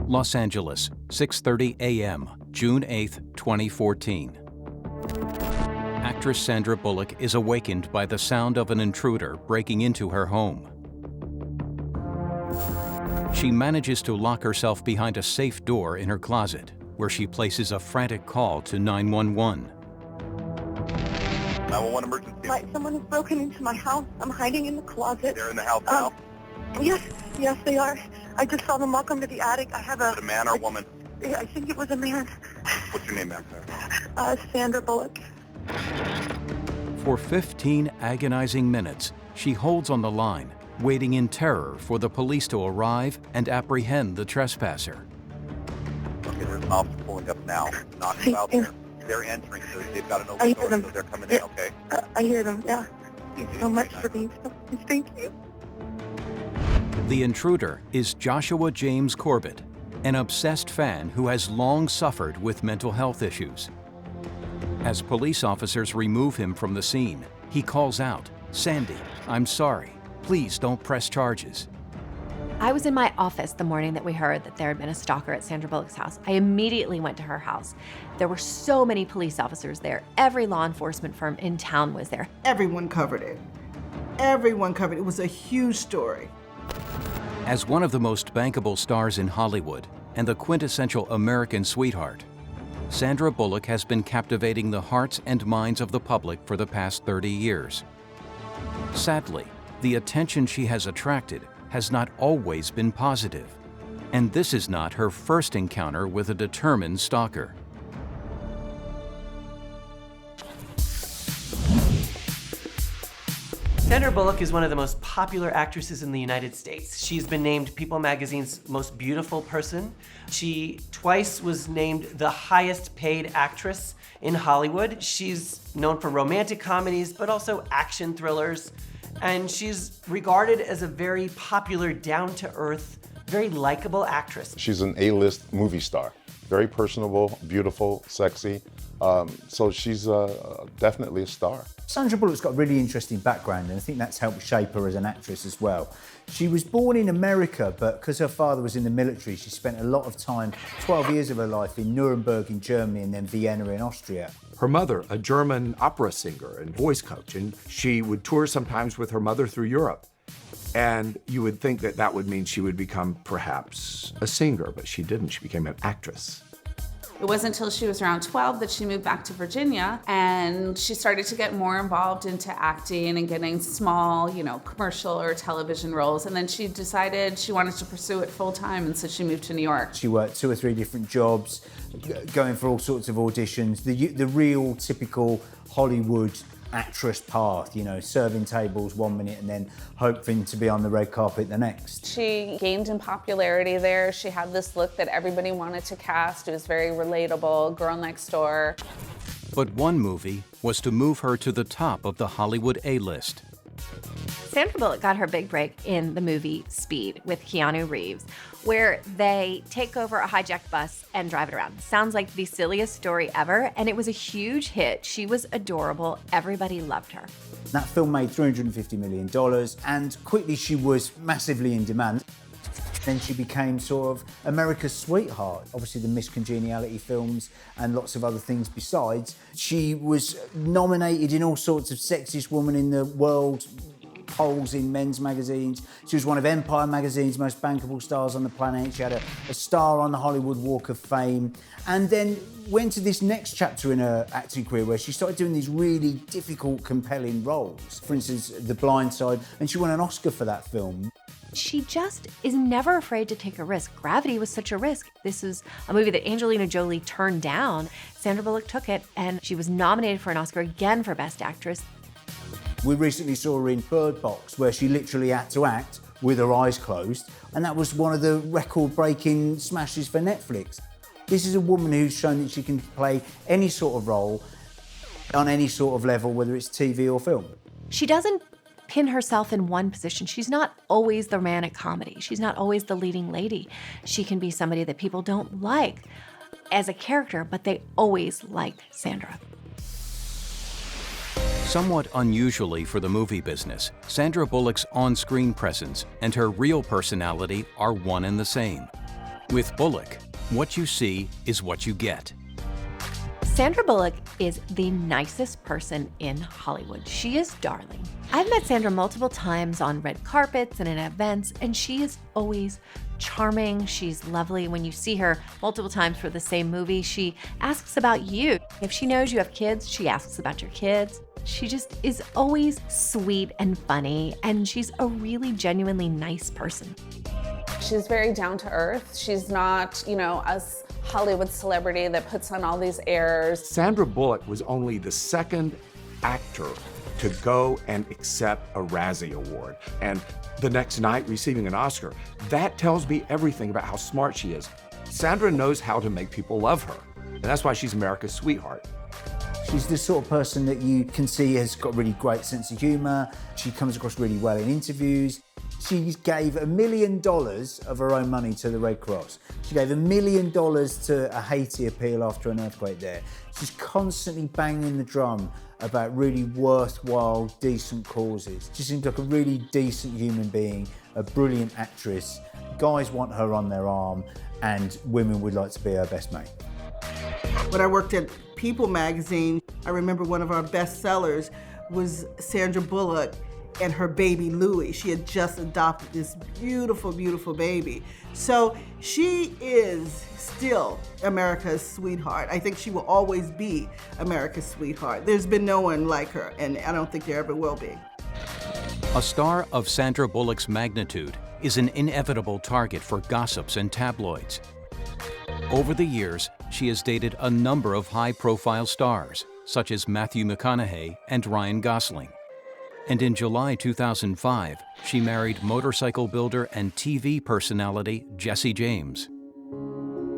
Los Angeles, 6:30 a.m., June 8, 2014. Actress Sandra Bullock is awakened by the sound of an intruder breaking into her home. She manages to lock herself behind a safe door in her closet, where she places a frantic call to 911. 911 emergency. Someone has broken into my house. I'm hiding in the closet. They're in the house now? Yes, they are. I just saw them walk into the attic. I have Is it a man or a woman? I think it was a man. What's your name, ma'am, sir? Sandra Bullock. For 15 agonizing minutes, she holds on the line, waiting in terror for the police to arrive and apprehend the trespasser. Okay, there's an officer pulling up now. Not out there. They're entering, so they've got an open door, so they're coming in, okay? I hear them, yeah. Thank you so much for being so kind. Thank you. The intruder is Joshua James Corbett, an obsessed fan who has long suffered with mental health issues. As police officers remove him from the scene, he calls out, "Sandy, I'm sorry. Please don't press charges." I was in my office the morning that we heard that there had been a stalker at Sandra Bullock's house. I immediately went to her house. There were so many police officers there. Every law enforcement firm in town was there. Everyone covered it. Everyone covered it. It was a huge story. As one of the most bankable stars in Hollywood and the quintessential American sweetheart, Sandra Bullock has been captivating the hearts and minds of the public for the past 30 years. Sadly, the attention she has attracted has not always been positive, and this is not her first encounter with a determined stalker. Sandra Bullock is one of the most popular actresses in the United States. She's been named People magazine's most beautiful person. She twice was named the highest paid actress in Hollywood. She's known for romantic comedies, but also action thrillers. And she's regarded as a very popular, down-to-earth, very likable actress. She's an A-list movie star. Very personable, beautiful, sexy. So she's definitely a star. Sandra Bullock's got a really interesting background, and I think that's helped shape her as an actress as well. She was born in America, but because her father was in the military, she spent a lot of time, 12 years of her life, in Nuremberg in Germany and then Vienna in Austria. Her mother, a German opera singer and voice coach, and she would tour sometimes with her mother through Europe. And you would think that that would mean she would become perhaps a singer, but she didn't. She became an actress. It wasn't until she was around 12 that she moved back to Virginia, and she started to get more involved into acting and getting small, commercial or television roles. And then she decided she wanted to pursue it full time, and so she moved to New York. She worked 2 or 3 different jobs, going for all sorts of auditions, the real typical Hollywood actress path, serving tables 1 minute and then hoping to be on the red carpet the next. She gained in popularity there. She had this look that everybody wanted to cast. It was very relatable, girl next door. But one movie was to move her to the top of the Hollywood A-list. Sandra Bullock got her big break in the movie Speed with Keanu Reeves, where they take over a hijacked bus and drive it around. Sounds like the silliest story ever, and it was a huge hit. She was adorable. Everybody loved her. That film made $350 million, and quickly she was massively in demand. Then she became sort of America's sweetheart. Obviously the Miss Congeniality films and lots of other things besides. She was nominated in all sorts of Sexiest Woman in the World polls in men's magazines. She was one of Empire magazine's most bankable stars on the planet. She had a star on the Hollywood Walk of Fame, and then went to this next chapter in her acting career where she started doing these really difficult, compelling roles. For instance, The Blind Side, and she won an Oscar for that film. She just is never afraid to take a risk. Gravity was such a risk. This is a movie that Angelina Jolie turned down. Sandra Bullock took it, and she was nominated for an Oscar again for Best Actress. We recently saw her in Bird Box, where she literally had to act with her eyes closed, and that was one of the record-breaking smashes for Netflix. This is a woman who's shown that she can play any sort of role on any sort of level, whether it's TV or film. She doesn't pin herself in one position. She's not always the romantic comedy. She's not always the leading lady. She can be somebody that people don't like as a character, but they always like Sandra. Somewhat unusually for the movie business, Sandra Bullock's on-screen presence and her real personality are one and the same. With Bullock, what you see is what you get. Sandra Bullock is the nicest person in Hollywood. She is darling. I've met Sandra multiple times on red carpets and in events, and she is always charming. She's lovely. When you see her multiple times for the same movie, she asks about you. If she knows you have kids, she asks about your kids. She just is always sweet and funny, and she's a really genuinely nice person. She's very down to earth. She's not, a Hollywood celebrity that puts on all these airs. Sandra Bullock was only the second actor to go and accept a Razzie Award, and the next night receiving an Oscar. That tells me everything about how smart she is. Sandra knows how to make people love her, and that's why she's America's sweetheart. She's the sort of person that you can see has got a really great sense of humour. She comes across really well in interviews. She gave $1 million of her own money to the Red Cross. She gave $1 million to a Haiti appeal after an earthquake there. She's constantly banging the drum about really worthwhile, decent causes. She seems like a really decent human being, a brilliant actress. Guys want her on their arm, and women would like to be her best mate. When I worked at People magazine, I remember one of our best sellers was Sandra Bullock and her baby Louie. She had just adopted this beautiful, beautiful baby. So she is still America's sweetheart. I think she will always be America's sweetheart. There's been no one like her, and I don't think there ever will be. A star of Sandra Bullock's magnitude is an inevitable target for gossips and tabloids. Over the years, she has dated a number of high-profile stars, such as Matthew McConaughey and Ryan Gosling. And in July 2005, she married motorcycle builder and TV personality Jesse James.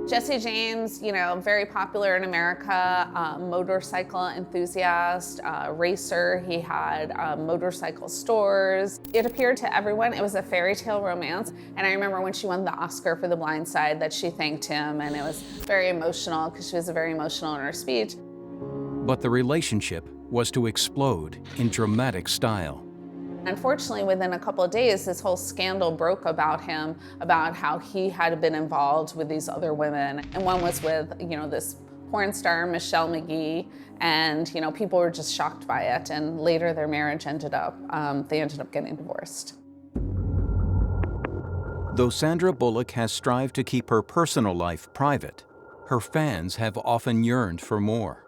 Jesse James, very popular in America, motorcycle enthusiast, racer. He had motorcycle stores. It appeared to everyone it was a fairy tale romance. And I remember when she won the Oscar for The Blind Side that she thanked him, and it was very emotional because she was very emotional in her speech. But the relationship was to explode in dramatic style. Unfortunately, within a couple of days, this whole scandal broke about him, about how he had been involved with these other women. And one was with, this porn star, Michelle McGee, and, people were just shocked by it. And later their marriage they ended up getting divorced. Though Sandra Bullock has strived to keep her personal life private, her fans have often yearned for more.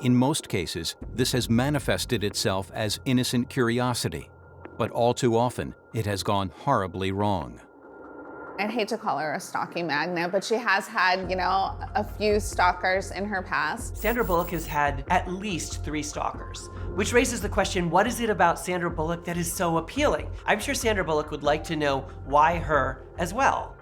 In most cases, this has manifested itself as innocent curiosity, but all too often, it has gone horribly wrong. I'd hate to call her a stalking magnet, but she has had, a few stalkers in her past. Sandra Bullock has had at least 3 stalkers, which raises the question, what is it about Sandra Bullock that is so appealing? I'm sure Sandra Bullock would like to know why her as well.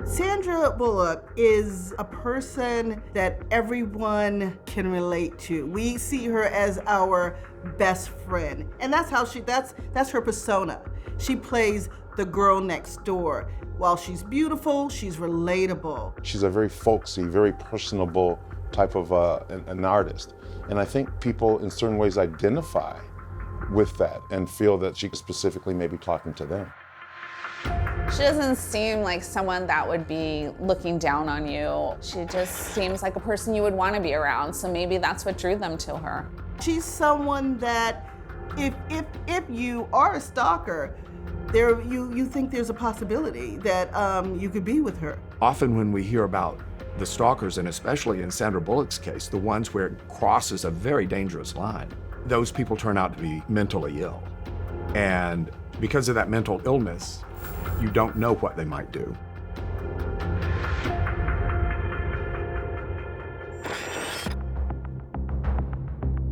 Sandra Bullock is a person that everyone can relate to. We see her as our best friend, and that's her persona. She plays the girl next door. While she's beautiful, she's relatable. She's a very folksy, very personable type of an artist. And I think people in certain ways identify with that and feel that she specifically may be talking to them. She doesn't seem like someone that would be looking down on you. She just seems like a person you would want to be around, so maybe that's what drew them to her. She's someone that if you are a stalker, you think there's a possibility that you could be with her. Often when we hear about the stalkers, and especially in Sandra Bullock's case, the ones where it crosses a very dangerous line, those people turn out to be mentally ill. And because of that mental illness, you don't know what they might do.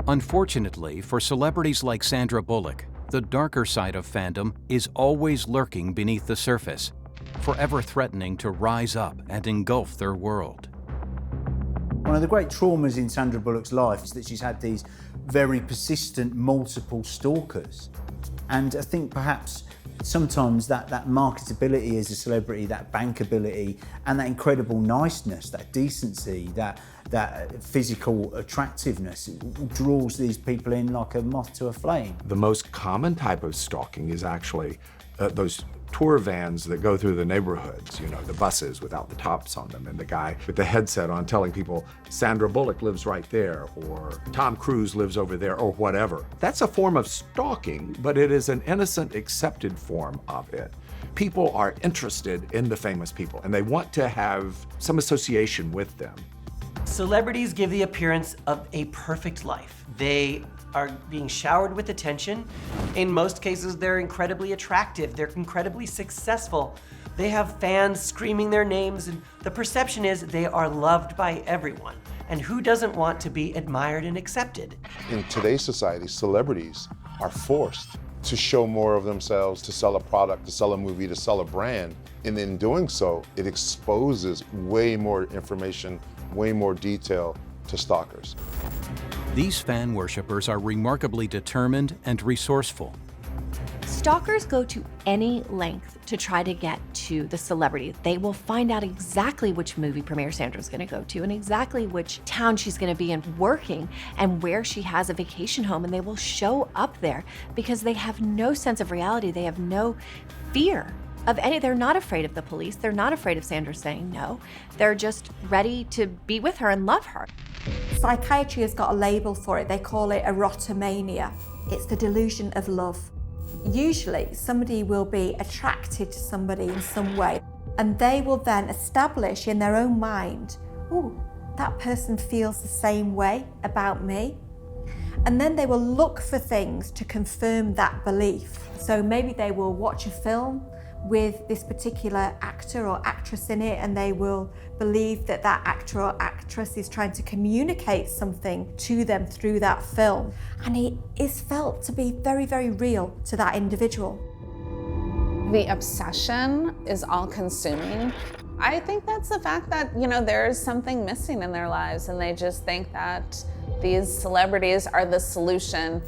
Unfortunately, for celebrities like Sandra Bullock, the darker side of fandom is always lurking beneath the surface, forever threatening to rise up and engulf their world. One of the great traumas in Sandra Bullock's life is that she's had these very persistent multiple stalkers. And I think perhaps sometimes that marketability as a celebrity, that bankability, and that incredible niceness, that decency, that physical attractiveness draws these people in like a moth to a flame. The most common type of stalking is actually those tour vans that go through the neighborhoods, the buses without the tops on them, and the guy with the headset on telling people, Sandra Bullock lives right there, or Tom Cruise lives over there, or whatever. That's a form of stalking, but it is an innocent, accepted form of it. People are interested in the famous people, and they want to have some association with them. Celebrities give the appearance of a perfect life. They are being showered with attention. In most cases, they're incredibly attractive. They're incredibly successful. They have fans screaming their names, and the perception is they are loved by everyone. And who doesn't want to be admired and accepted? In today's society, celebrities are forced to show more of themselves, to sell a product, to sell a movie, to sell a brand. And in doing so, it exposes way more information, way more detail to stalkers. These fan worshippers are remarkably determined and resourceful. Stalkers go to any length to try to get to the celebrity. They will find out exactly which movie premiere Sandra's going to go to and exactly which town she's going to be in working and where she has a vacation home, and they will show up there because they have no sense of reality. They have no fear of any. They're not afraid of the police. They're not afraid of Sandra saying no. They're just ready to be with her and love her. Psychiatry has got a label for it. They call it erotomania. It's the delusion of love. Usually somebody will be attracted to somebody in some way, and they will then establish in their own mind, oh, that person feels the same way about me. And then they will look for things to confirm that belief. So maybe they will watch a film with this particular actor or actress in it, and they will believe that that actor or actress is trying to communicate something to them through that film. And it is felt to be very, very real to that individual. The obsession is all-consuming. I think that's the fact that, there is something missing in their lives, and they just think that these celebrities are the solution.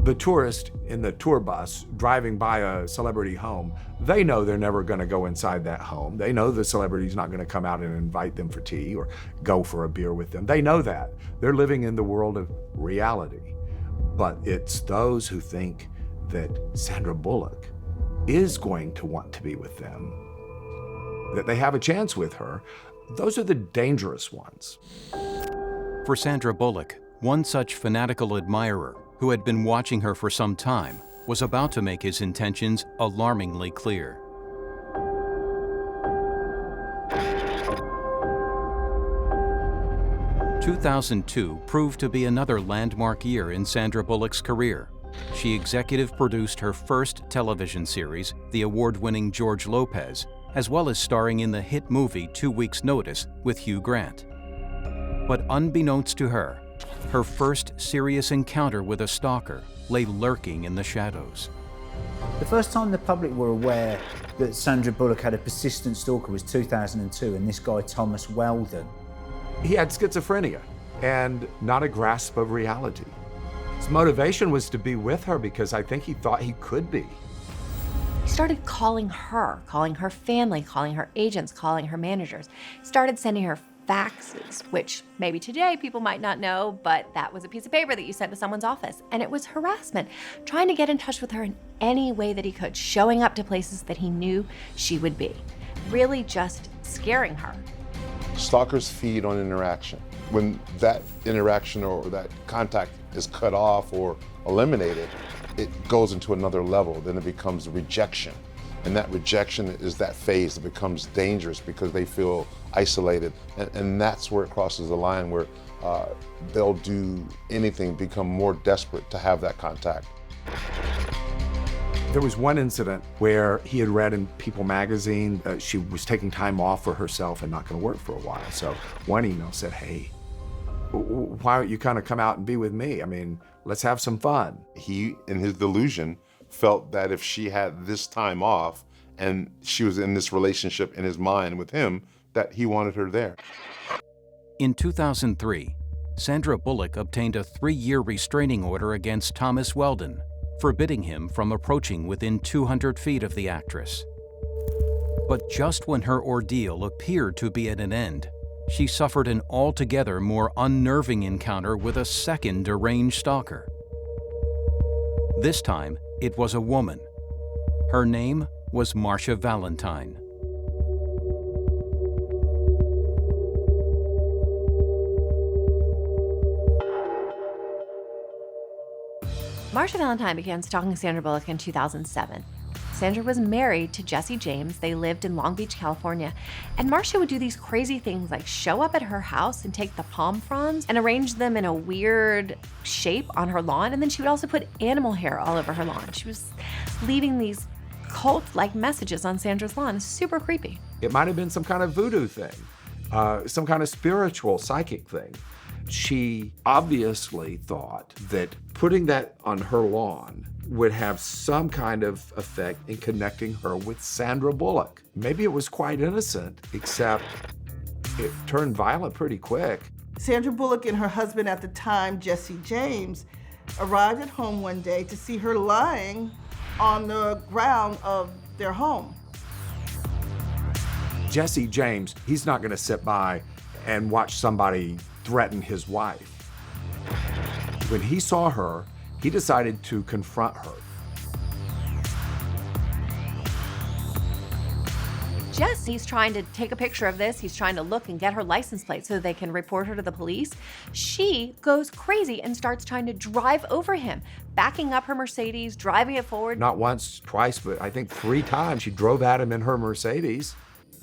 The tourist in the tour bus driving by a celebrity home, they know they're never going to go inside that home. They know the celebrity's not going to come out and invite them for tea or go for a beer with them. They know that. They're living in the world of reality. But it's those who think that Sandra Bullock is going to want to be with them, that they have a chance with her. Those are the dangerous ones. For Sandra Bullock, one such fanatical admirer who had been watching her for some time was about to make his intentions alarmingly clear. "2002 proved to be another landmark year in Sandra Bullock's career. She executive produced her first television series, the award-winning George Lopez, as well as starring in the hit movie 2 Weeks' Notice with Hugh Grant. But unbeknownst to her first serious encounter with a stalker lay lurking in the shadows. The first time the public were aware that Sandra Bullock had a persistent stalker was 2002, and this guy, Thomas Weldon. He had schizophrenia and not a grasp of reality. His motivation was to be with her because I think he thought he could be. He started calling her family, calling her agents, calling her managers. He started sending her faxes, which maybe today people might not know, but that was a piece of paper that you sent to someone's office. And it was harassment, trying to get in touch with her in any way that he could, showing up to places that he knew she would be, really just scaring her. Stalkers feed on interaction. When that interaction or that contact is cut off or eliminated, it goes into another level. Then it becomes rejection. And that rejection is that phase that becomes dangerous because they feel isolated. And that's where it crosses the line where they'll do anything, become more desperate to have that contact. There was one incident where he had read in People magazine she was taking time off for herself and not going to work for a while. So one email said, hey, why don't you kind of come out and be with me? I mean, let's have some fun. He, in his delusion, felt that if she had this time off and she was in this relationship in his mind with him, that he wanted her there. In 2003, Sandra Bullock obtained a 3-year restraining order against Thomas Weldon, forbidding him from approaching within 200 feet of the actress. But just when her ordeal appeared to be at an end, she suffered an altogether more unnerving encounter with a second deranged stalker. This time, it was a woman. Her name, was Marcia Valentine. Marcia Valentine began stalking Sandra Bullock in 2007. Sandra was married to Jesse James. They lived in Long Beach, California. And Marcia would do these crazy things like show up at her house and take the palm fronds and arrange them in a weird shape on her lawn. And then she would also put animal hair all over her lawn. She was leaving these cult-like messages on Sandra's lawn. It's super creepy. It might have been some kind of voodoo thing, some kind of spiritual, psychic thing. She obviously thought that putting that on her lawn would have some kind of effect in connecting her with Sandra Bullock. Maybe it was quite innocent, except it turned violent pretty quick. Sandra Bullock and her husband at the time, Jesse James, arrived at home one day to see her lying on the ground of their home. Jesse James, he's not gonna sit by and watch somebody threaten his wife. When he saw her, he decided to confront her. Jesse's trying to take a picture of this. He's trying to look and get her license plate so they can report her to the police. She goes crazy and starts trying to drive over him, backing up her Mercedes, driving it forward. Not once, twice, but I think 3 times she drove at him in her Mercedes.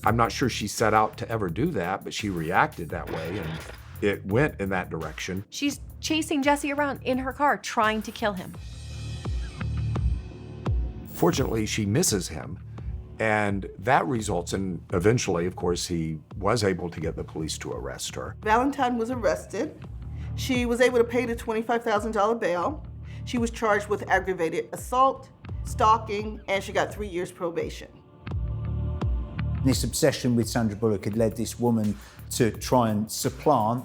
I'm not sure she set out to ever do that, but she reacted that way and it went in that direction. She's chasing Jesse around in her car, trying to kill him. Fortunately, she misses him, and that results in, eventually, of course, he was able to get the police to arrest her. Valentine was arrested. She was able to pay the $25,000 bail. She was charged with aggravated assault, stalking, and she got 3 years probation. This obsession with Sandra Bullock had led this woman to try and supplant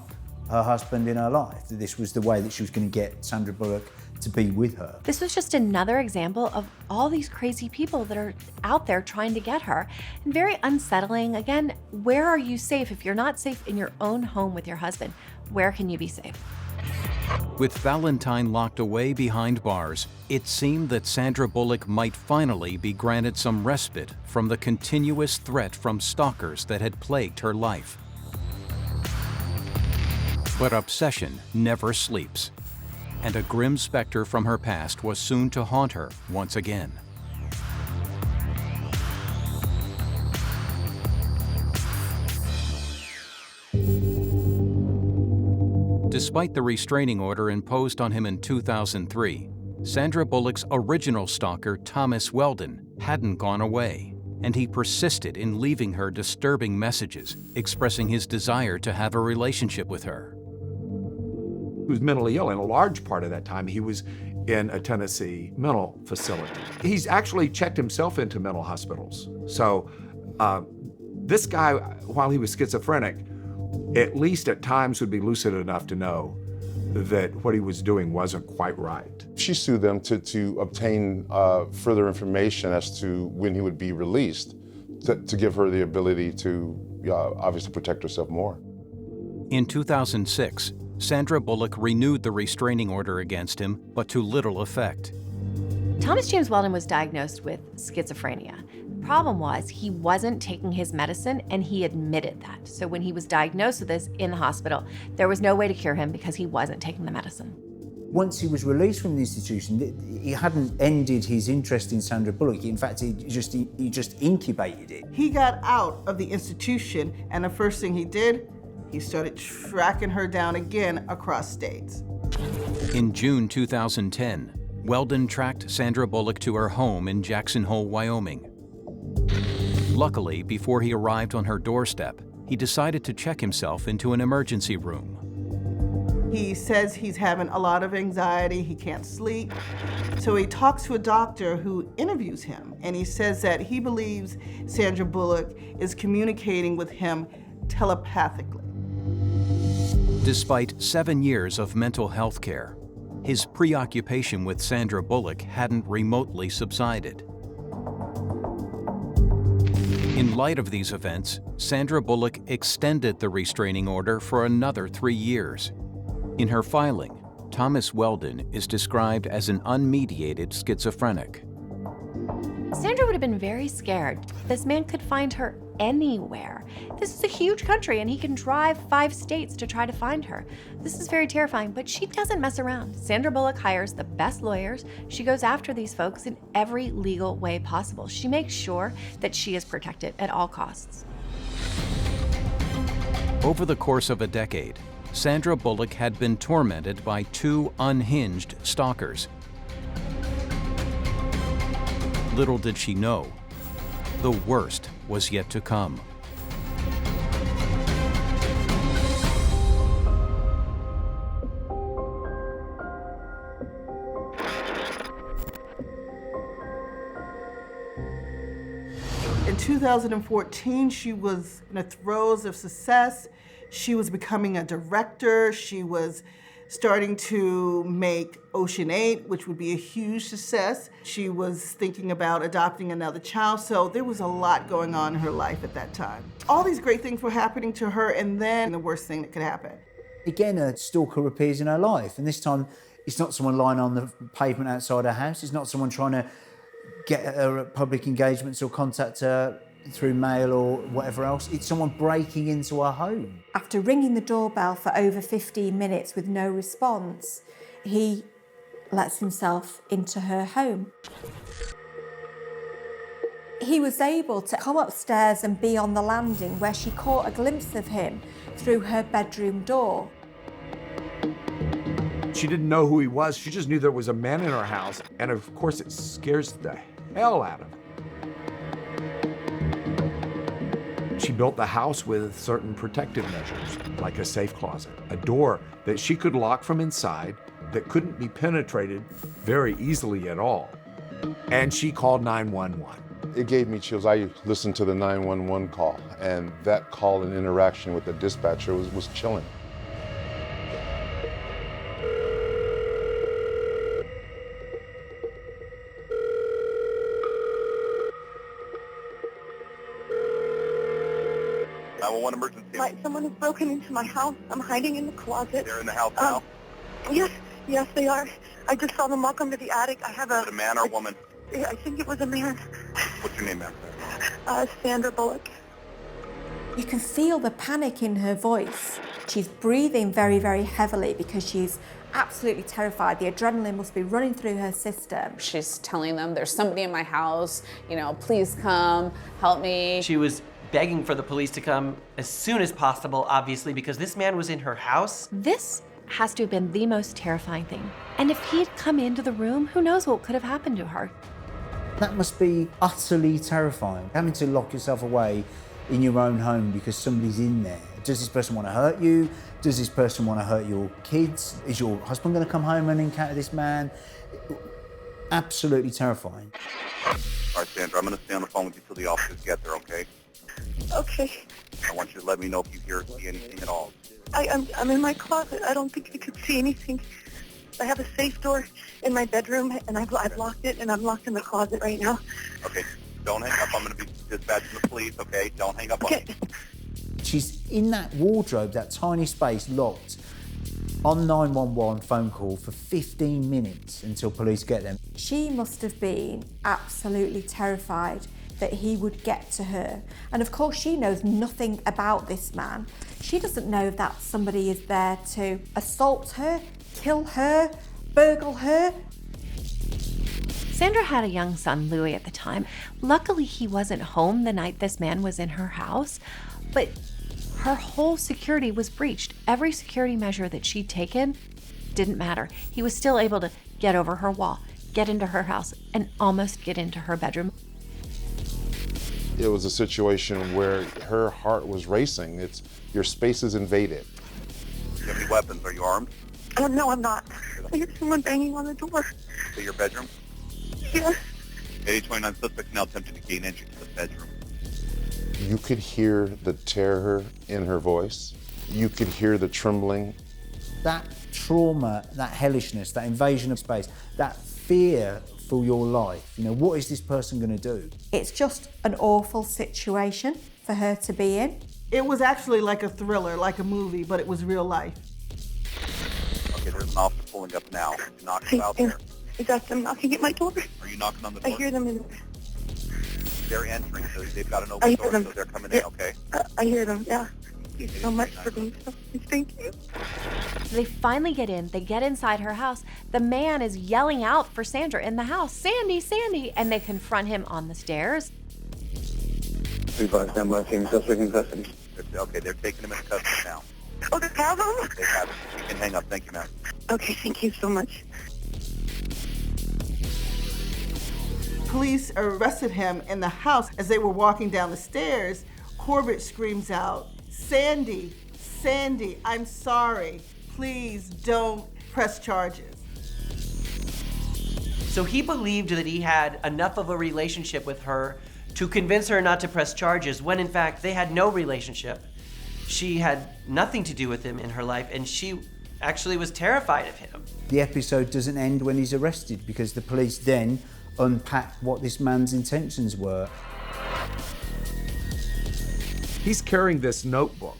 her husband in her life. This was the way that she was going to get Sandra Bullock to be with her. This was just another example of all these crazy people that are out there trying to get her. And very unsettling. Again, where are you safe? If you're not safe in your own home with your husband, where can you be safe? With Valentine locked away behind bars, it seemed that Sandra Bullock might finally be granted some respite from the continuous threat from stalkers that had plagued her life. But obsession never sleeps, and a grim specter from her past was soon to haunt her once again. Despite the restraining order imposed on him in 2003, Sandra Bullock's original stalker, Thomas Weldon, hadn't gone away, and he persisted in leaving her disturbing messages, expressing his desire to have a relationship with her. He was mentally ill, and a large part of that time he was in a Tennessee mental facility. He's actually checked himself into mental hospitals. So this guy, while he was schizophrenic, at least at times would be lucid enough to know that what he was doing wasn't quite right. She sued them to obtain further information as to when he would be released, to give her the ability to obviously protect herself more. In 2006, Sandra Bullock renewed the restraining order against him, but to little effect. Thomas James Weldon was diagnosed with schizophrenia. The problem was he wasn't taking his medicine, and he admitted that. So when he was diagnosed with this in the hospital, there was no way to cure him because he wasn't taking the medicine. Once he was released from the institution, he hadn't ended his interest in Sandra Bullock. In fact, he just incubated it. He got out of the institution, and the first thing he did, he started tracking her down again across states. In June 2010, Weldon tracked Sandra Bullock to her home in Jackson Hole, Wyoming. Luckily, before he arrived on her doorstep, he decided to check himself into an emergency room. He says he's having a lot of anxiety, he can't sleep. So he talks to a doctor who interviews him, and he says that he believes Sandra Bullock is communicating with him telepathically. Despite 7 years of mental health care, his preoccupation with Sandra Bullock hadn't remotely subsided. In light of these events, Sandra Bullock extended the restraining order for another 3 years. In her filing, Thomas Weldon is described as an unmediated schizophrenic. Sandra would have been very scared. This man could find her anywhere. This is a huge country and he can drive 5 states to try to find her. This is very terrifying, but she doesn't mess around. Sandra Bullock hires the best lawyers. She goes after these folks in every legal way possible. She makes sure that she is protected at all costs. Over the course of a decade, Sandra Bullock had been tormented by 2 unhinged stalkers. Little did she know, the worst was yet to come. In 2014, she was in the throes of success. She was becoming a director. She was starting to make Ocean 8, which would be a huge success. She was thinking about adopting another child, so there was a lot going on in her life at that time. All these great things were happening to her, and then the worst thing that could happen. Again, a stalker appears in her life, and this time it's not someone lying on the pavement outside her house. It's not someone trying to get her at public engagements or contact her through mail or whatever else. It's someone breaking into her home. After ringing the doorbell for over 15 minutes with no response, he lets himself into her home. He was able to come upstairs and be on the landing where she caught a glimpse of him through her bedroom door. She didn't know who he was. She just knew there was a man in her house. And of course, it scares the hell out of her. She built the house with certain protective measures, like a safe closet, a door that she could lock from inside that couldn't be penetrated very easily at all. And she called 911. It gave me chills. I listened to the 911 call, and that call and interaction with the dispatcher was chilling. Someone has broken into my house. I'm hiding in the closet. They're in the house now? Yes, they are. I just saw them walk into the attic. I have Is it a man or a woman? I think it was a man. What's your name, ma'am? Sandra Bullock. You can feel the panic in her voice. She's breathing very, very heavily because she's absolutely terrified. The adrenaline must be running through her system. She's telling them, there's somebody in my house, please come, help me. She was begging for the police to come as soon as possible, obviously, because this man was in her house. This has to have been the most terrifying thing. And if he had come into the room, who knows what could have happened to her? That must be utterly terrifying, having to lock yourself away in your own home because somebody's in there. Does this person want to hurt you? Does this person want to hurt your kids? Is your husband going to come home and encounter this man? Absolutely terrifying. All right, Sandra, I'm going to stay on the phone with you till the officers get there, okay? Okay. I want you to let me know if you hear or see anything at all. I'm in my closet. I don't think I could see anything. I have a safe door in my bedroom, and I've locked it, and I'm locked in the closet right now. Okay, don't hang up. I'm going to be dispatching the police, okay? Don't hang up on me. She's in that wardrobe, that tiny space, locked on 911 phone call for 15 minutes until police get them. She must have been absolutely terrified that he would get to her. And of course, she knows nothing about this man. She doesn't know that somebody is there to assault her, kill her, burgle her. Sandra had a young son, Louis, at the time. Luckily, he wasn't home the night this man was in her house, but her whole security was breached. Every security measure that she'd taken didn't matter. He was still able to get over her wall, get into her house, and almost get into her bedroom. It was a situation where her heart was racing. It's your space is invaded. Do you have any weapons? Are you armed? Oh, no, I'm not. I hear someone banging on the door. Is it your bedroom? Yes. 8029 suspect now attempting to gain entry to the bedroom. You could hear the terror in her voice. You could hear the trembling. That trauma, that hellishness, that invasion of space, that fear for your life. What is this person going to do? It's just an awful situation for her to be in. It was actually like a thriller, like a movie, but it was real life. Okay, there's an officer pulling up now. Knock out there. I got them knocking at my door. Are you knocking on the door? I hear them in. They're entering, so they've got an open door, so they're coming in, okay? I hear them, yeah. Thank you so much for being so nice. Thank you. They finally get in. They get inside her house. The man is yelling out for Sandra in the house, Sandy, Sandy, and they confront him on the stairs. 3-5 standby, team suspect in custody. Okay, they're taking him into custody now. Oh, they have them? They have him. You can hang up. Thank you, ma'am. Okay, thank you so much. Police arrested him in the house. As they were walking down the stairs, Corbett screams out, Sandy, Sandy, I'm sorry. Please don't press charges. So he believed that he had enough of a relationship with her to convince her not to press charges, when in fact they had no relationship. She had nothing to do with him in her life, and she actually was terrified of him. The episode doesn't end when he's arrested because the police then unpack what this man's intentions were. He's carrying this notebook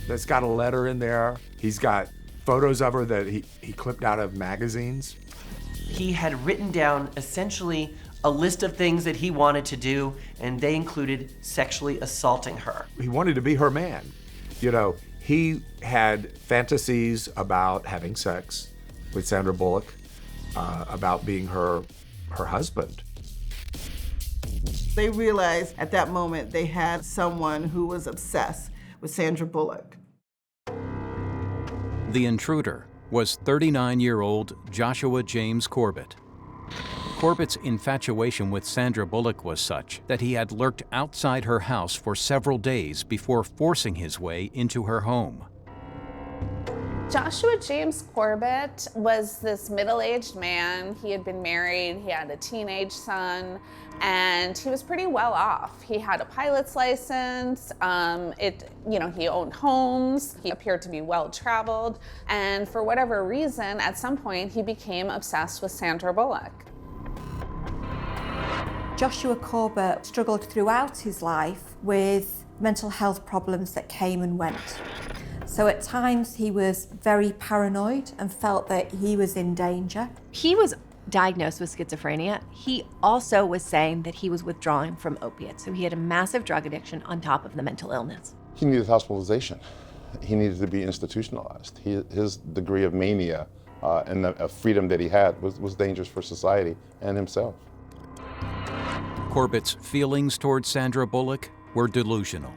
that's got a letter in there. He's got photos of her that he clipped out of magazines. He had written down essentially a list of things that he wanted to do, and they included sexually assaulting her. He wanted to be her man. You know, he had fantasies about having sex with Sandra Bullock, about being her husband. They realized at that moment they had someone who was obsessed with Sandra Bullock. The intruder was 39-year-old Joshua James Corbett. Corbett's infatuation with Sandra Bullock was such that he had lurked outside her house for several days before forcing his way into her home. Joshua James Corbett was this middle-aged man. He had been married, he had a teenage son, and he was pretty well off. He had a pilot's license, he owned homes, he appeared to be well-traveled, and for whatever reason, at some point, he became obsessed with Sandra Bullock. Joshua Corbett struggled throughout his life with mental health problems that came and went. So at times he was very paranoid and felt that he was in danger. He was diagnosed with schizophrenia. He also was saying that he was withdrawing from opiates. So he had a massive drug addiction on top of the mental illness. He needed hospitalization. He needed to be institutionalized. His degree of mania and the freedom that he had was dangerous for society and himself. Corbett's feelings toward Sandra Bullock were delusional.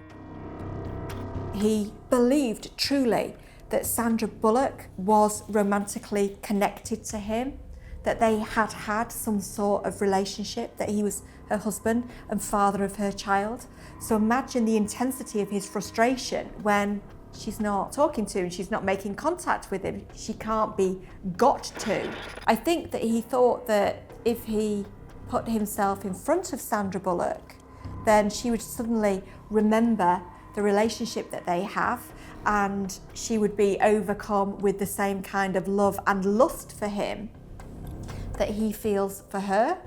He believed truly that Sandra Bullock was romantically connected to him, that they had had some sort of relationship, that he was her husband and father of her child. So imagine the intensity of his frustration when she's not talking to him, she's not making contact with him, she can't be got to. I think that he thought that if he put himself in front of Sandra Bullock, then she would suddenly remember the relationship that they have, and she would be overcome with the same kind of love and lust for him that he feels for her.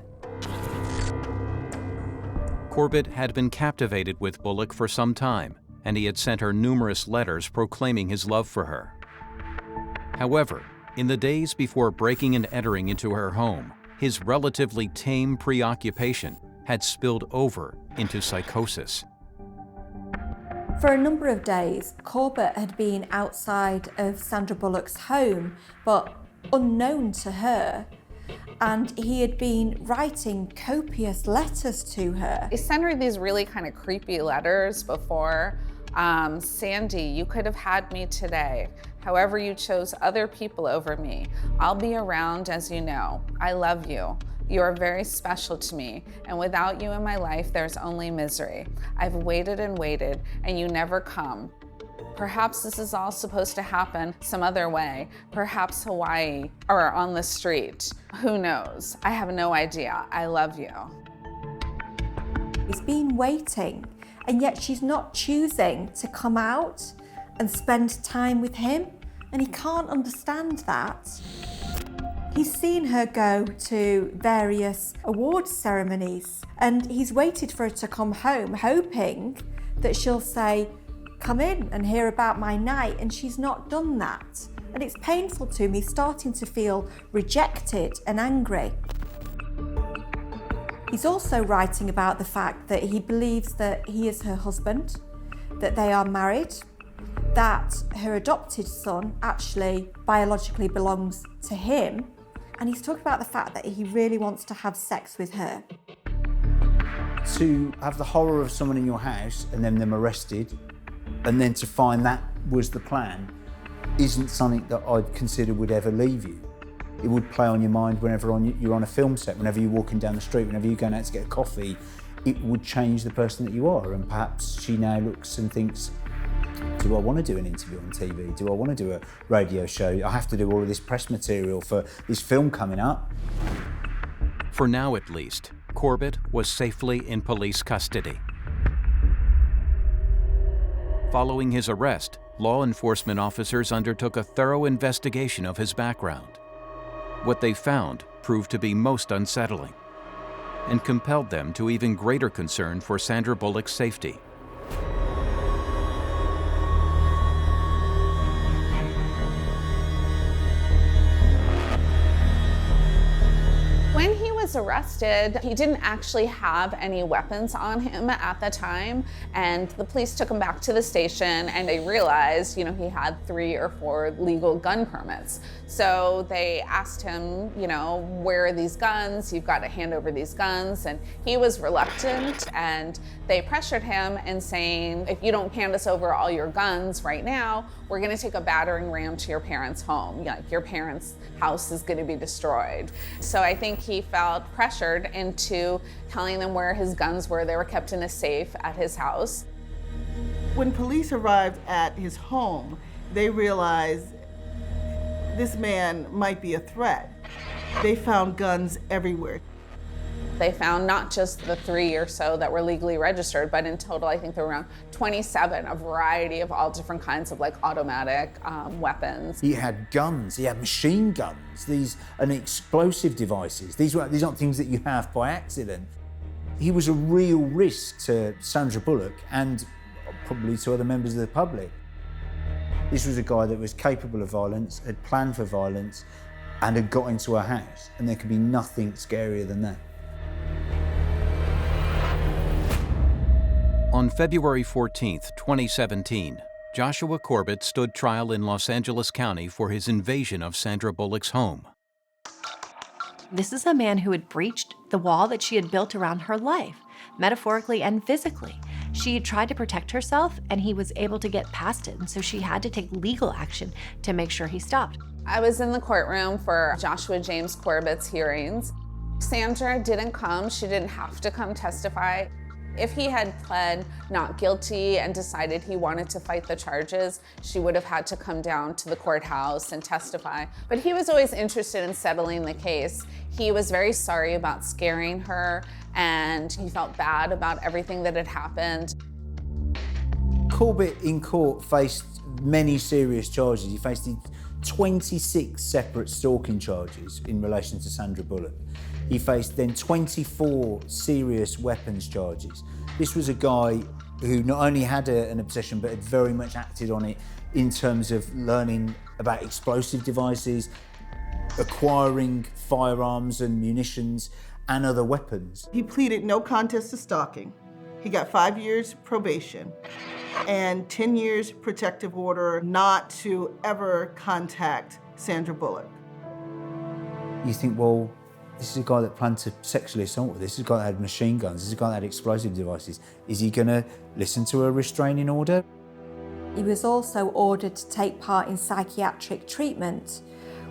Corbett had been captivated with Bullock for some time, and he had sent her numerous letters proclaiming his love for her. However, in the days before breaking and entering into her home, his relatively tame preoccupation had spilled over into psychosis. For a number of days, Corbett had been outside of Sandra Bullock's home, but unknown to her, and he had been writing copious letters to her. He sent her these really kind of creepy letters before. Sandy, you could have had me today. However, you chose other people over me. I'll be around, as you know. I love you. You are very special to me, and without you in my life, there's only misery. I've waited and waited, and you never come. Perhaps this is all supposed to happen some other way. Perhaps Hawaii, or on the street. Who knows? I have no idea. I love you. He's been waiting, and yet she's not choosing to come out and spend time with him, and he can't understand that. He's seen her go to various awards ceremonies, and he's waited for her to come home, hoping that she'll say, come in and hear about my night, and she's not done that. And it's painful to me, starting to feel rejected and angry. He's also writing about the fact that he believes that he is her husband, that they are married, that her adopted son actually biologically belongs to him, and he's talking about the fact that he really wants to have sex with her. To have the horror of someone in your house and then them arrested, and then to find that was the plan, isn't something that I'd consider would ever leave you. It would play on your mind whenever you're on a film set, whenever you're walking down the street, whenever you're going out to get a coffee. It would change the person that you are, and perhaps she now looks and thinks, do I want to do an interview on TV? Do I want to do a radio show? I have to do all of this press material for this film coming up. For now at least, Corbett was safely in police custody. Following his arrest, law enforcement officers undertook a thorough investigation of his background. What they found proved to be most unsettling and compelled them to even greater concern for Sandra Bullock's safety. When he was arrested, he didn't actually have any weapons on him at the time, and the police took him back to the station and they realized, he had 3 or 4 legal gun permits. So they asked him, where are these guns? You've got to hand over these guns. And he was reluctant, and they pressured him and saying, if you don't hand us over all your guns right now, we're going to take a battering ram to your parents' home. Your parents' house is going to be destroyed. So I think he felt pressured into telling them where his guns were. They were kept in a safe at his house. When police arrived at his home, they realized this man might be a threat. They found guns everywhere. They found not just the 3 or so that were legally registered, but in total, I think there were around 27, a variety of all different kinds of automatic weapons. He had guns, he had machine guns, and explosive devices. These aren't things that you have by accident. He was a real risk to Sandra Bullock and probably to other members of the public. This was a guy that was capable of violence, had planned for violence, and had got into her house, and there could be nothing scarier than that. On February 14, 2017, Joshua Corbett stood trial in Los Angeles County for his invasion of Sandra Bullock's home. This is a man who had breached the wall that she had built around her life, metaphorically and physically. She had tried to protect herself, and he was able to get past it, and so she had to take legal action to make sure he stopped. I was in the courtroom for Joshua James Corbett's hearings. Sandra didn't come. She didn't have to come testify. If he had pled not guilty and decided he wanted to fight the charges, she would have had to come down to the courthouse and testify. But he was always interested in settling the case. He was very sorry about scaring her, and he felt bad about everything that had happened. Corbett in court faced many serious charges. He faced 26 separate stalking charges in relation to Sandra Bullock. He faced then 24 serious weapons charges. This was a guy who not only had an obsession, but had very much acted on it in terms of learning about explosive devices, acquiring firearms and munitions and other weapons. He pleaded no contest to stalking. He got 5 years probation and 10 years protective order not to ever contact Sandra Bullock. You think, well, this is a guy that planned to sexually assault her. This is a guy that had machine guns. This is a guy that had explosive devices. Is he going to listen to a restraining order? He was also ordered to take part in psychiatric treatment,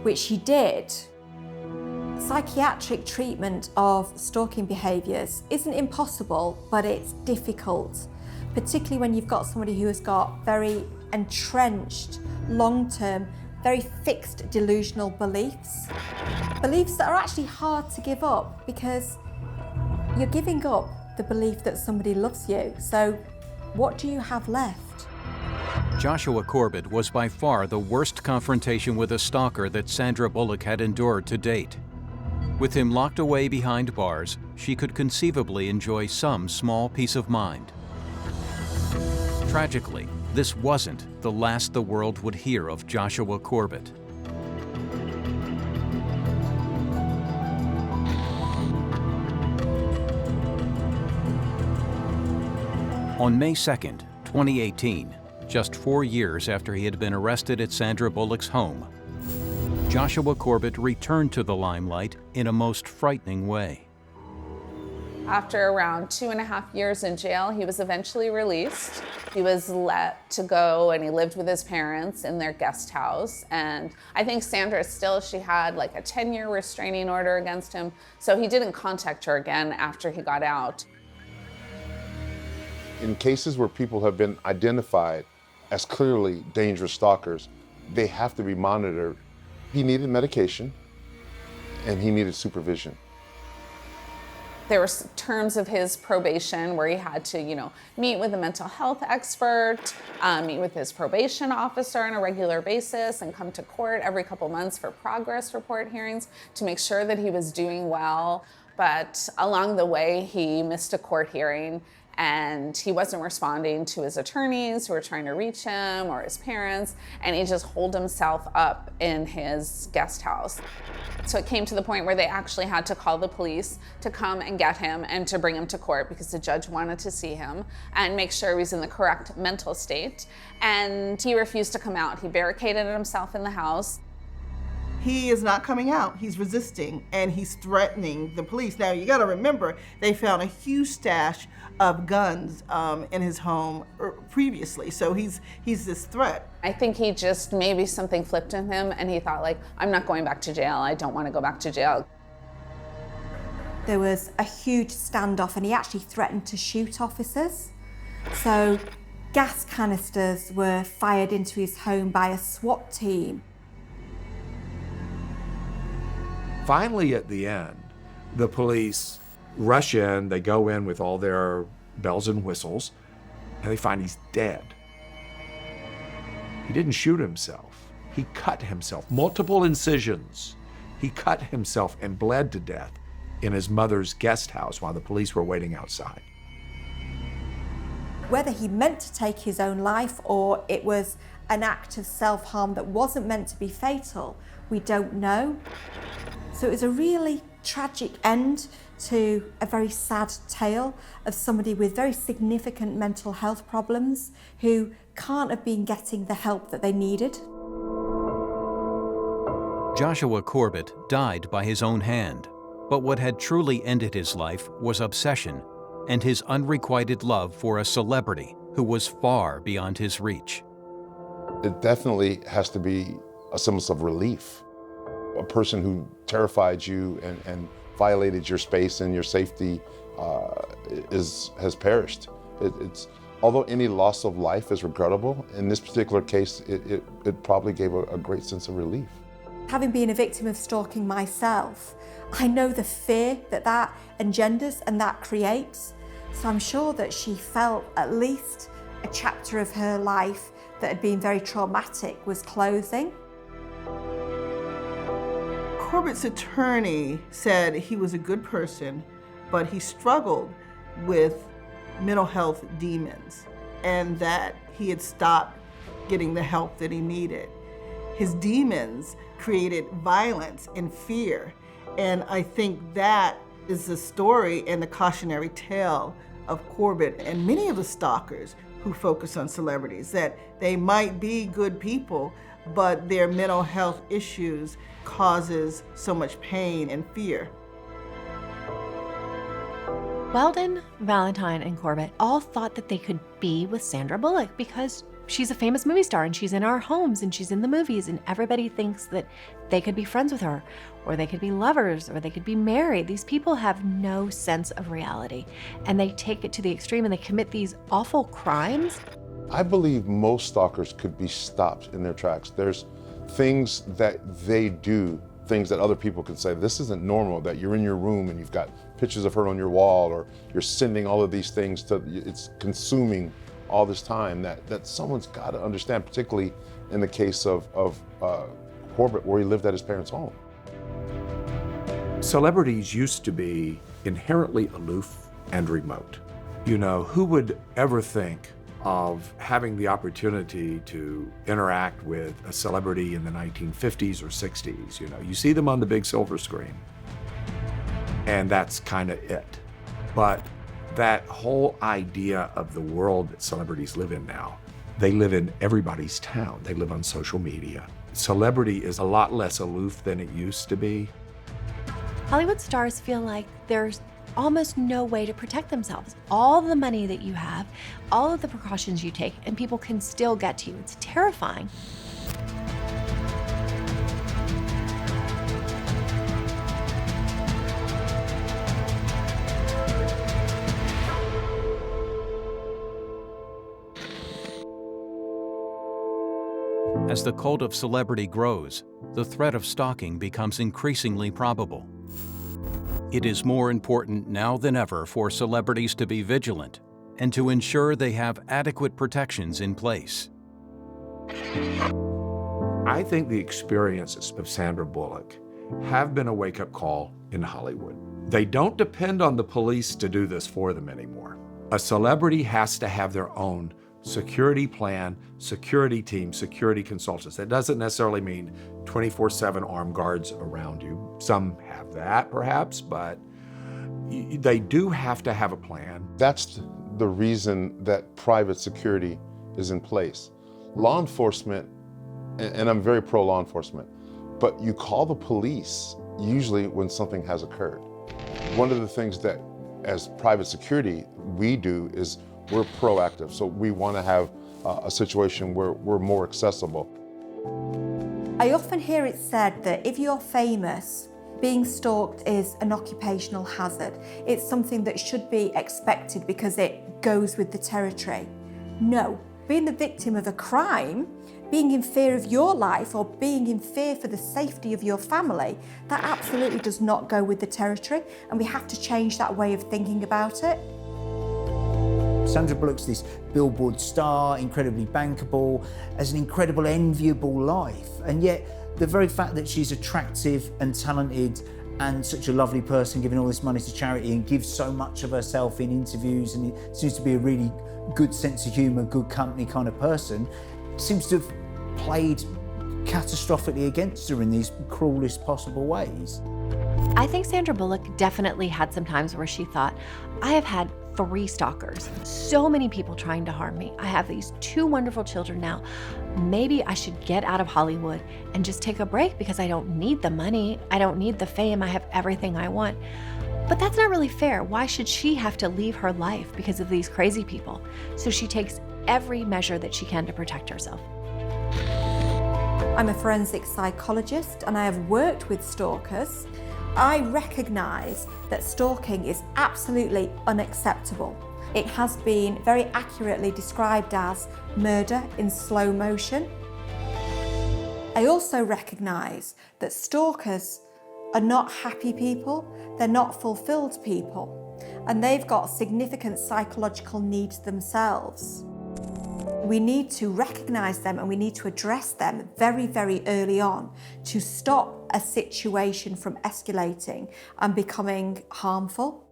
which he did. Psychiatric treatment of stalking behaviours isn't impossible, but it's difficult, particularly when you've got somebody who has got very entrenched, long-term, very fixed delusional beliefs. Beliefs that are actually hard to give up because you're giving up the belief that somebody loves you. So what do you have left? Joshua Corbett was by far the worst confrontation with a stalker that Sandra Bullock had endured to date. With him locked away behind bars, she could conceivably enjoy some small peace of mind. Tragically, this wasn't the last the world would hear of Joshua Corbett. On May 2nd, 2018, just 4 years after he had been arrested at Sandra Bullock's home, Joshua Corbett returned to the limelight in a most frightening way. After around 2.5 years in jail, he was eventually released. He was let to go and he lived with his parents in their guest house. And I think Sandra she had like a 10-year restraining order against him. So he didn't contact her again after he got out. In cases where people have been identified as clearly dangerous stalkers, they have to be monitored. He needed medication and he needed supervision. There were terms of his probation where he had to, meet with a mental health expert, meet with his probation officer on a regular basis, and come to court every couple months for progress report hearings to make sure that he was doing well. But along the way, he missed a court hearing and he wasn't responding to his attorneys who were trying to reach him or his parents, and he just holed himself up in his guest house. So it came to the point where they actually had to call the police to come and get him and to bring him to court because the judge wanted to see him and make sure he was in the correct mental state. And he refused to come out. He barricaded himself in the house. He is not coming out. He's resisting and he's threatening the police. Now, you got to remember, they found a huge stash of guns in his home previously. So he's this threat. I think he just, maybe something flipped in him and he thought like, I'm not going back to jail. I don't want to go back to jail. There was a huge standoff and he actually threatened to shoot officers. So gas canisters were fired into his home by a SWAT team. Finally, at the end, the police rush in, they go in with all their bells and whistles, and they find he's dead. He didn't shoot himself. He cut himself, multiple incisions. He cut himself and bled to death in his mother's guest house while the police were waiting outside. Whether he meant to take his own life or it was an act of self-harm that wasn't meant to be fatal, we don't know. So it was a really tragic end to a very sad tale of somebody with very significant mental health problems who can't have been getting the help that they needed. Joshua Corbett died by his own hand, but what had truly ended his life was obsession and his unrequited love for a celebrity who was far beyond his reach. It definitely has to be a semblance of relief. A person who terrified you and violated your space and your safety has perished. Although any loss of life is regrettable, in this particular case, it probably gave a great sense of relief. Having been a victim of stalking myself, I know the fear that engenders and that creates. So I'm sure that she felt at least a chapter of her life that had been very traumatic was closing. Corbett's attorney said he was a good person, but he struggled with mental health demons and that he had stopped getting the help that he needed. His demons created violence and fear, and I think that is the story and the cautionary tale of Corbett and many of the stalkers who focus on celebrities, that they might be good people, but their mental health issues causes so much pain and fear. Weldon, Valentine, and Corbett all thought that they could be with Sandra Bullock because she's a famous movie star and she's in our homes and she's in the movies and everybody thinks that they could be friends with her or they could be lovers or they could be married. These people have no sense of reality and they take it to the extreme and they commit these awful crimes. I believe most stalkers could be stopped in their tracks. There's things that they do, things that other people can say, this isn't normal, that you're in your room and you've got pictures of her on your wall, or you're sending all of these things to, it's consuming all this time, that someone's got to understand, particularly in the case of Corbett, where he lived at his parents' home. Celebrities used to be inherently aloof and remote. You know, who would ever think of having the opportunity to interact with a celebrity in the 1950s or 60s? You know, you see them on the big silver screen, and that's kind of it. But That whole idea of the world that celebrities live in now, they live in everybody's town. They live on social media. Celebrity is a lot less aloof than it used to be. Hollywood stars feel like there's almost no way to protect themselves. All the money that you have, all of the precautions you take, and people can still get to you. It's terrifying. As the cult of celebrity grows, the threat of stalking becomes increasingly probable. It is more important now than ever for celebrities to be vigilant and to ensure they have adequate protections in place. I think the experiences of Sandra Bullock have been a wake-up call in Hollywood. They don't depend on the police to do this for them anymore. A celebrity has to have their own security plan, security team, security consultants. That doesn't necessarily mean 24/7 armed guards around you. Some have that perhaps, but they do have to have a plan. That's the reason that private security is in place. Law enforcement, and I'm very pro law enforcement, but you call the police usually when something has occurred. One of the things that as private security we do is we're proactive, so we want to have a situation where we're more accessible. I often hear it said that if you're famous, being stalked is an occupational hazard. It's something that should be expected because it goes with the territory. No, being the victim of a crime, being in fear of your life or being in fear for the safety of your family, that absolutely does not go with the territory, and we have to change that way of thinking about it. Sandra Bullock's this billboard star, incredibly bankable, has an incredible, enviable life. And yet, the very fact that she's attractive and talented and such a lovely person, giving all this money to charity and gives so much of herself in interviews, and it seems to be a really good sense of humour, good company kind of person, seems to have played catastrophically against her in these cruelest possible ways. I think Sandra Bullock definitely had some times where she thought, I have had 3 stalkers, so many people trying to harm me. I have these 2 wonderful children now. Maybe I should get out of Hollywood and just take a break because I don't need the money. I don't need the fame. I have everything I want. But that's not really fair. Why should she have to leave her life because of these crazy people? So she takes every measure that she can to protect herself. I'm a forensic psychologist and I have worked with stalkers. I recognise that stalking is absolutely unacceptable. It has been very accurately described as murder in slow motion. I also recognise that stalkers are not happy people, they're not fulfilled people, and they've got significant psychological needs themselves. We need to recognise them and we need to address them very, very early on to stop a situation from escalating and becoming harmful.